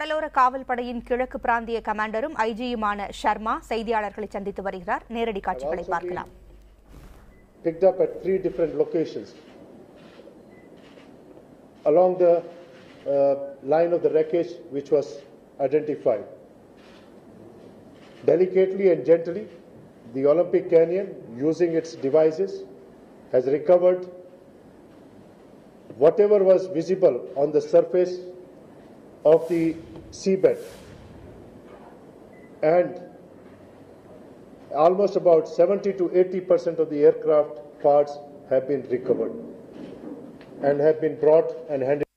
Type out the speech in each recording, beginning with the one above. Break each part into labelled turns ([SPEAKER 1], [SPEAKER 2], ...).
[SPEAKER 1] கடலோர காவல் படையின் கிழக்கு பிராந்திய கமாண்டரும் ஐஜியுமான ஷர்மா செய்தியாளர்களை சந்தித்து வருகிறார். நேரடி காட்சிகளை பார்க்கலாம்.
[SPEAKER 2] Picked up at 3 different locations along the line of the wreckage which was identified. Delicately and gently, the Olympic Canyon, using its devices, has recovered whatever was visible on the surface of the seabed, and almost about 70 to 80% of the aircraft parts have been recovered and have been brought and handed.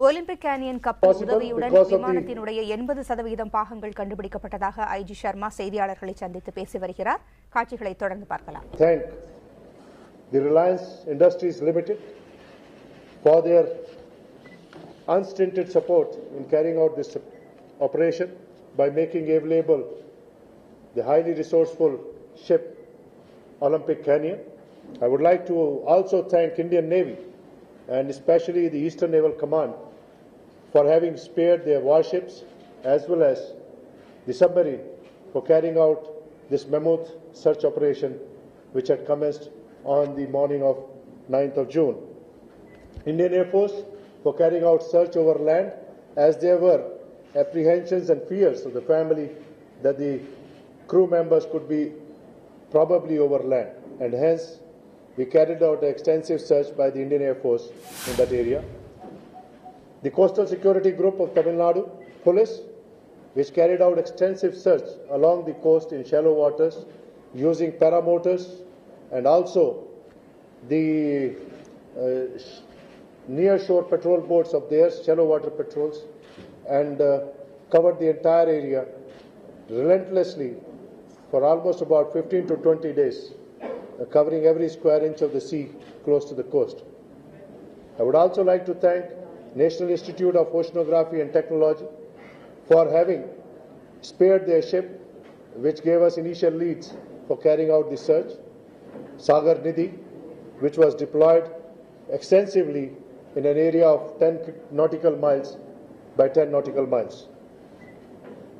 [SPEAKER 1] Olympic canine கப்பல் உதவியுடன் விமானத்தினுடைய 80% பாகங்கள் கண்டுபிடிக்கப்பட்டதாக IG Sharma செய்தியாளர்களை சந்தித்து பேசி வருகிறார். காட்சிகளை தொடர்ந்து பார்க்கலாம்.
[SPEAKER 2] Thank the Reliance Industries Limited for their unstinted support in carrying out this operation by making available the highly resourceful ship Olympic Canyon. I would like to also thank Indian Navy and especially the Eastern Naval Command for having spared their warships as well as the submarine for carrying out this mammoth search operation which had commenced on the morning of 9th of June. Indian Air Force for carrying out search over land as there were apprehensions and fears of the family that the crew members could be probably over land, and hence we carried out an extensive search by the Indian Air Force in that area. The Coastal Security Group of Tamil Nadu Police, which carried out extensive search along the coast in shallow waters using paramotors and also the near-shore patrol boats of theirs, shallow water patrols, and covered the entire area relentlessly for almost about 15 to 20 days, covering every square inch of the sea close to the coast. I would also like to thank National Institute of Oceanography and Technology for having spared their ship, which gave us initial leads for carrying out the search, Sagar Nidhi, which was deployed extensively in an area of 10 nautical miles by 10 nautical miles.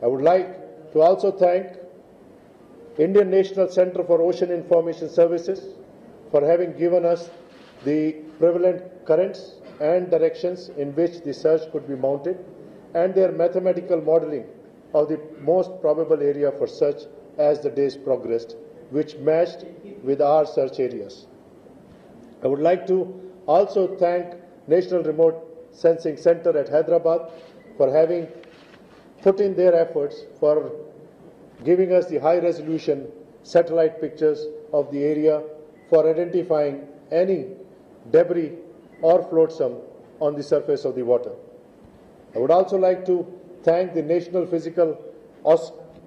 [SPEAKER 2] I would like to also thank Indian National Center for Ocean Information Services for having given us the prevalent currents and directions in which the search could be mounted and their mathematical modeling of the most probable area for search as the days progressed, which matched with our search areas. I would like to also thank National Remote Sensing Center at Hyderabad for having put in their efforts for giving us the high resolution satellite pictures of the area for identifying any debris or flotsam on the surface of the water. I would also like to thank the National Physical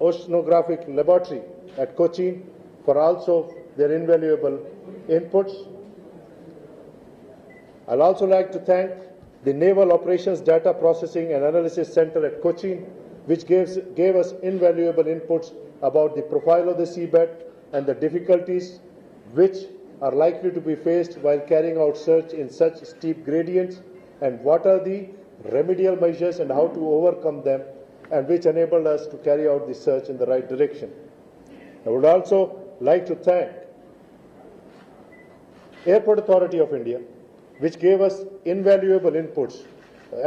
[SPEAKER 2] Oceanographic Laboratory at Cochin for also their invaluable inputs. I'll also like to thank the Naval Operations Data Processing and Analysis Center at Cochin, which gave us invaluable inputs about the profile of the seabed and the difficulties which are likely to be faced while carrying out search in such steep gradients, and what are the remedial measures and how to overcome them, and which enabled us to carry out the search in the right direction. I would also like to thank Airport Authority of India, which gave us invaluable inputs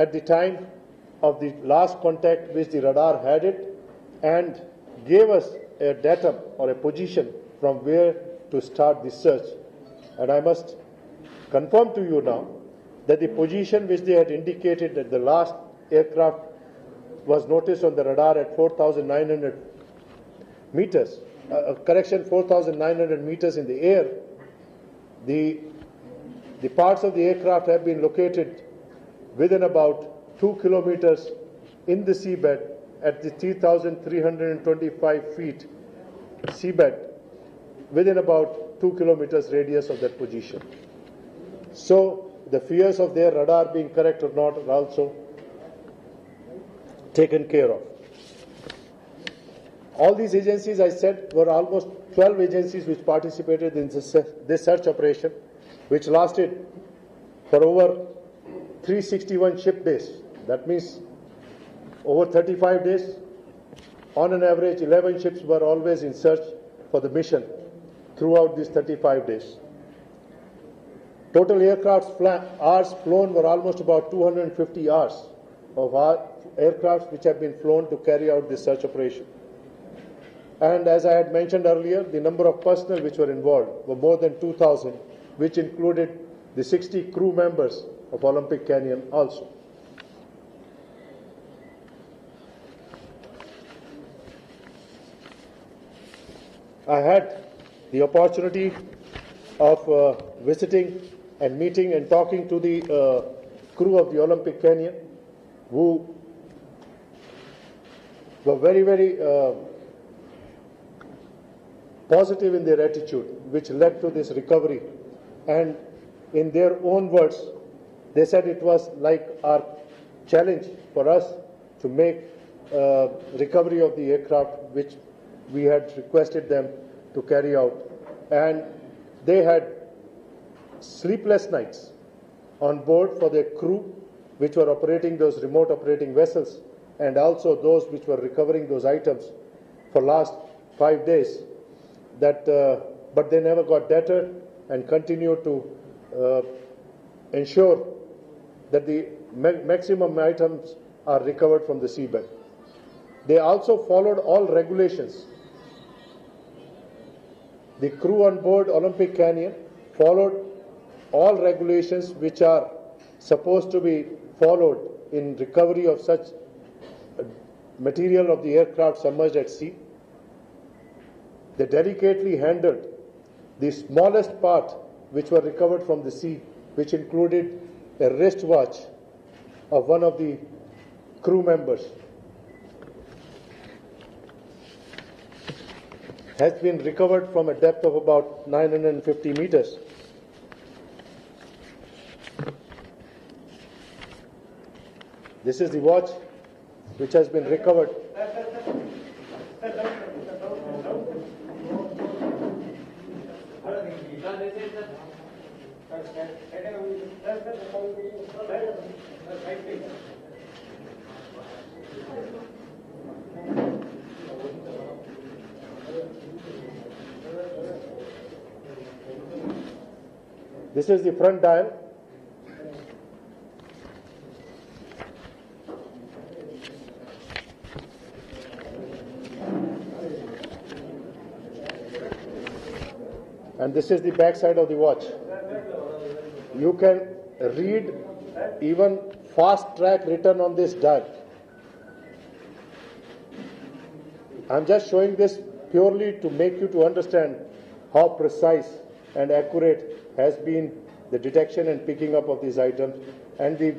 [SPEAKER 2] at the time of the last contact which the radar had it, and gave us a datum or a position from where to start the search. And I must confirm to you now that the position which they had indicated that the last aircraft was noticed on the radar at 4,900 meters, 4,900 meters in the air. The parts of the aircraft have been located within about 2 kilometers in the seabed at the 3,325 feet seabed, within about 2 kilometers radius of that position. So the fears of their radar being correct or not are also taken care of. All these agencies, I said, were almost 12 agencies which participated in this search operation, which lasted for over 361 ship days. That means over 35 days, on an average, 11 ships were always in search for the mission throughout these 35 days. Total hours flown were almost about 250 hours of our aircrafts which have been flown to carry out this search operation. And as I had mentioned earlier, the number of personnel which were involved were more than 2,000, which included the 60 crew members of Olympic Canyon also. I had the opportunity of visiting and meeting and talking to the crew of the Olympic Canyon, who were very, very positive in their attitude, which led to this recovery. And in their own words, they said it was like our challenge for us to make recovery of the aircraft, which we had requested them to carry out. And they had sleepless nights on board for their crew, which were operating those remote operating vessels, and also those which were recovering those items for last 5 days. But they never got deterred and continued to ensure that the maximum items are recovered from the seabed. They also followed all regulations. The crew on board Olympic Canyon followed all regulations which are supposed to be followed in recovery of such material of the aircraft submerged at sea. They delicately handled the smallest part which were recovered from the sea, which included a wristwatch of one of the crew members. Has been recovered from a depth of about 950 meters. This is the watch which has been recovered. This is the front dial. And this is the back side of the watch. You can read even fast track written on this dial. I'm just showing this purely to make you to understand how precise and accurate has been the detection and picking up of these items, and the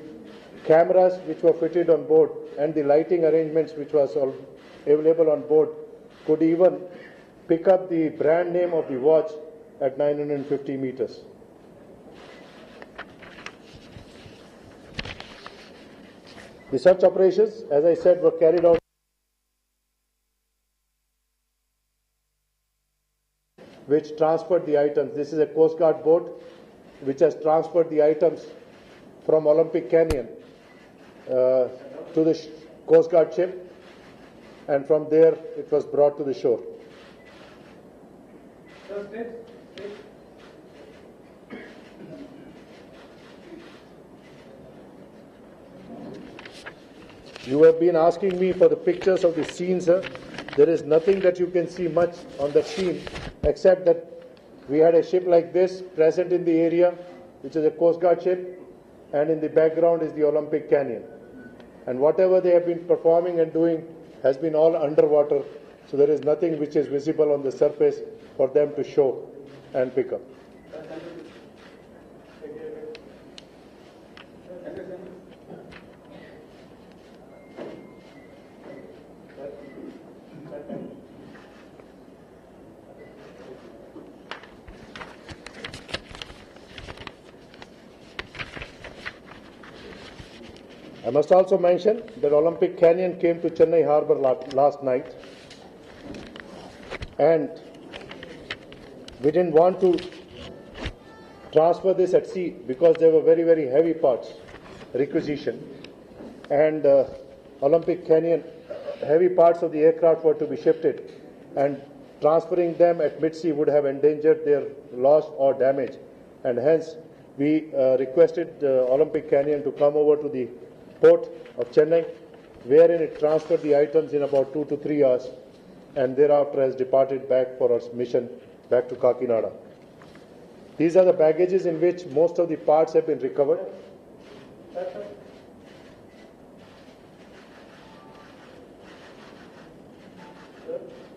[SPEAKER 2] cameras which were fitted on board and the lighting arrangements which was available on board could even pick up the brand name of the watch at 950 meters. The search operations, as I said, were carried out which transferred the items. This is a Coast Guard boat which has transferred the items from Olympic Canyon to the Coast Guard ship, and from there it was brought to the shore. You have been asking me for the pictures of the scene, sir. There is nothing that you can see much on the scene, except that we had a ship like this present in the area, which is a Coast Guard ship, and in the background is the Olympic Canyon. And whatever they have been performing and doing has been all underwater, so there is nothing which is visible on the surface for them to show and pick up. I must also mention that Olympic Canyon came to Chennai Harbour last night, and we didn't want to transfer this at sea because they were very, very heavy parts. requisition. And Olympic Canyon, heavy parts of the aircraft were to be shifted, and transferring them at mid-sea would have endangered their loss or damage. And hence, we requested Olympic Canyon to come over to the port of Chennai, wherein it transferred the items in about 2 to 3 hours, and thereafter has departed back for our mission back to Kakinada. These are the baggages in which most of the parts have been recovered.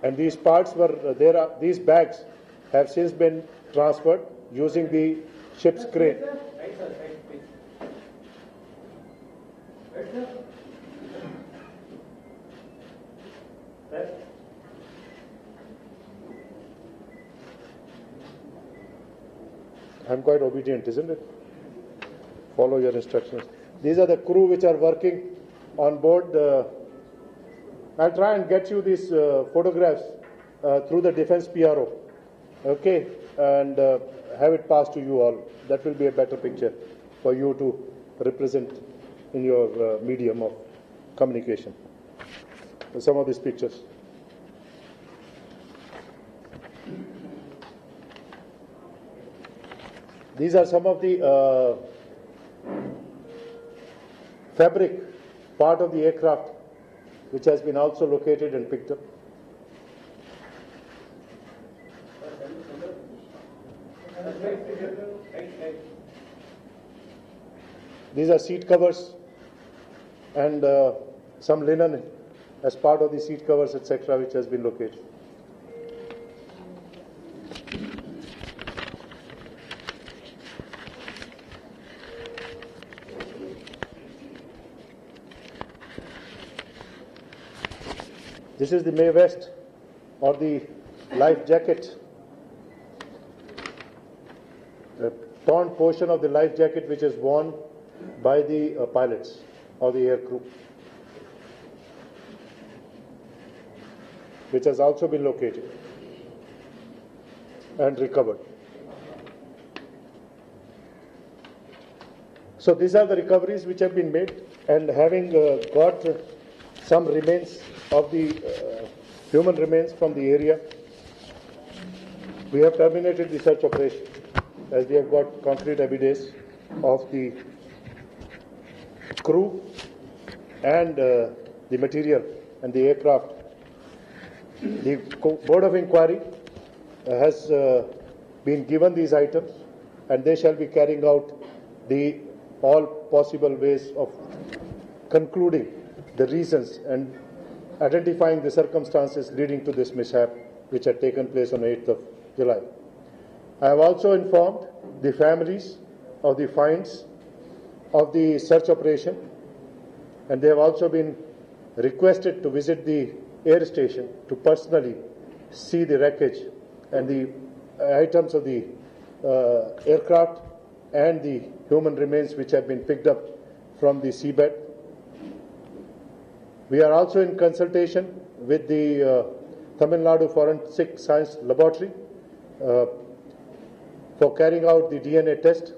[SPEAKER 2] And these parts were these bags have since been transferred using the ship's crane. I'm quite obedient, isn't it? Follow your instructions. These are the crew which are working on board. I'll try and get you these photographs through the Defense PRO, okay, and have it passed to you all. That will be a better picture for you to represent in your medium of communication. Some of these pictures. These are some of the fabric part of the aircraft which has been also located and picked up. These are seat covers and some linen as part of the seat covers, etc., which has been located. This is the May vest or the life jacket, the torn portion of the life jacket which is worn by the pilots or the air crew, which has also been located and recovered. So these are the recoveries which have been made, and having got some remains of the human remains from the area, we have terminated the search operation as we have got concrete evidence of the crew and the material and the aircraft. The Board of Inquiry has been given these items, and they shall be carrying out the all possible ways of concluding the reasons and identifying the circumstances leading to this mishap which had taken place on 8th of July. I have also informed the families of the finds of the search operation, and they have also been requested to visit the air station to personally see the wreckage and the items of the aircraft and the human remains which have been picked up from the seabed. We are also in consultation with the Tamil Nadu Forensic Science Laboratory for carrying out the DNA test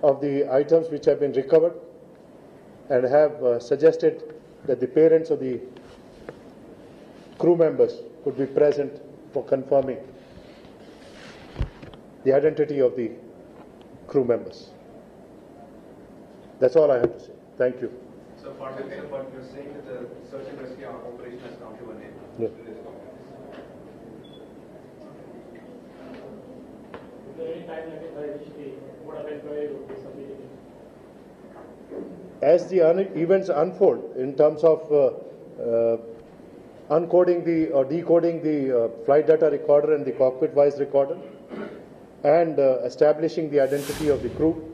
[SPEAKER 2] of the items which have been recovered, and have suggested that the parents of the crew members could be present for confirming the identity of the crew members. That's all I have to say. Thank you.
[SPEAKER 3] So, but you're saying that the search and rescue operation has come to an end.
[SPEAKER 2] Yeah.
[SPEAKER 4] Is there any timeline by which the Board of Inquiry would be submitting?
[SPEAKER 2] As the events unfold in terms of uncoding the or decoding the flight data recorder and the cockpit voice recorder, and establishing the identity of the crew,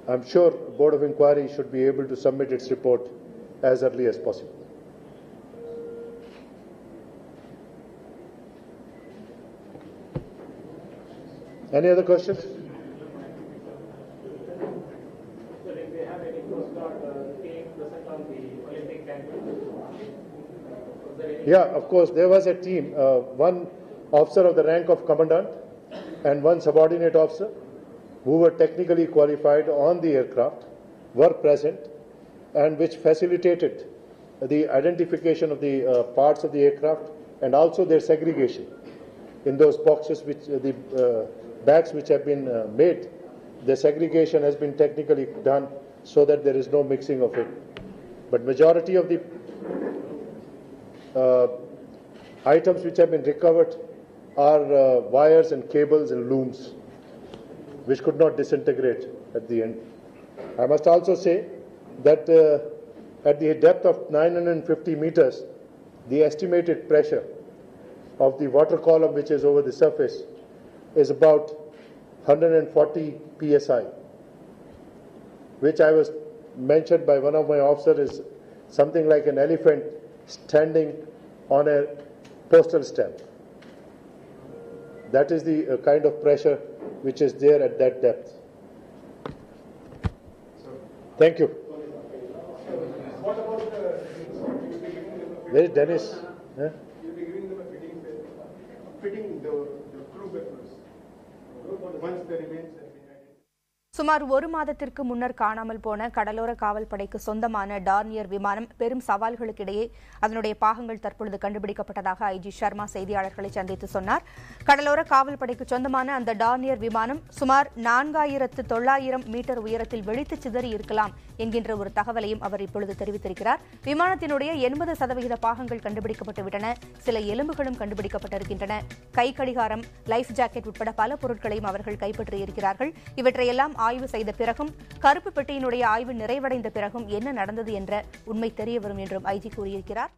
[SPEAKER 2] I'm sure Board of Inquiry should be able to submit its report as early as possible. Any other questions?
[SPEAKER 4] So if they have any Coast Guard team present on the Olympic campus?
[SPEAKER 2] Yeah, of course, there was a team, one officer of the rank of commandant and one subordinate officer who were technically qualified on the aircraft were present and which facilitated the identification of the parts of the aircraft and also their segregation in those boxes, which the bags which have been made. The segregation has been technically done so that there is no mixing of it. But majority of the items which have been recovered are wires and cables and looms, which could not disintegrate at the end. I must also say that at the depth of 950 meters, the estimated pressure of the water column which is over the surface is about 140 psi, which I was mentioned by one of my officers is something like an elephant standing on a postal stamp. That is the kind of pressure which is there at that depth. Thank you.
[SPEAKER 3] What about
[SPEAKER 2] Where is Dennis? Huh?
[SPEAKER 3] you'll be giving them a fitting the crew members once the remains have been identified?
[SPEAKER 1] சுமார் ஒரு மாதத்திற்கு முன்னர் காணாமல் போன கடலோர காவல் படைக்கு சொந்தமான டார்னியர் விமானம் பெரும் சவால்களுக்கிடையே அதனுடைய பாகங்கள் தற்பொழுது கண்டுபிடிக்கப்பட்டதாக ஐஜி ஷர்மா செய்தியாளர்களை சந்தித்து சொன்னார். கடலோர காவல் படைக்கு சொந்தமான அந்த டார்னியர் விமானம் சுமார் 4900 மீட்டர் உயரத்தில் வெடித்து சிதறி இருக்கலாம் என்கின்ற ஒரு தகவலையும் அவர் இப்பொழுது தெரிவித்திருக்கிறார். விமானத்தினுடைய 80% பாகங்கள் கண்டுபிடிக்கப்பட்டுவிட்டன. சில எலும்புகளும் கண்டுபிடிக்கப்பட்டிருக்கின்றன. கை கடிகாரம், லைஃப் ஜாக்கெட் உட்பட பல பொருட்களையும் அவர்கள் கைப்பற்றியிருக்கிறார்கள். இவற்றையெல்லாம் ஆய்வு செய்த பிறகும், கருப்பு பெட்டியினுடைய ஆய்வு நிறைவடைந்த பிறகும் என்ன நடந்தது என்ற உண்மை தெரியவரும் என்றும் ஐஜி கூறியிருக்கிறார்.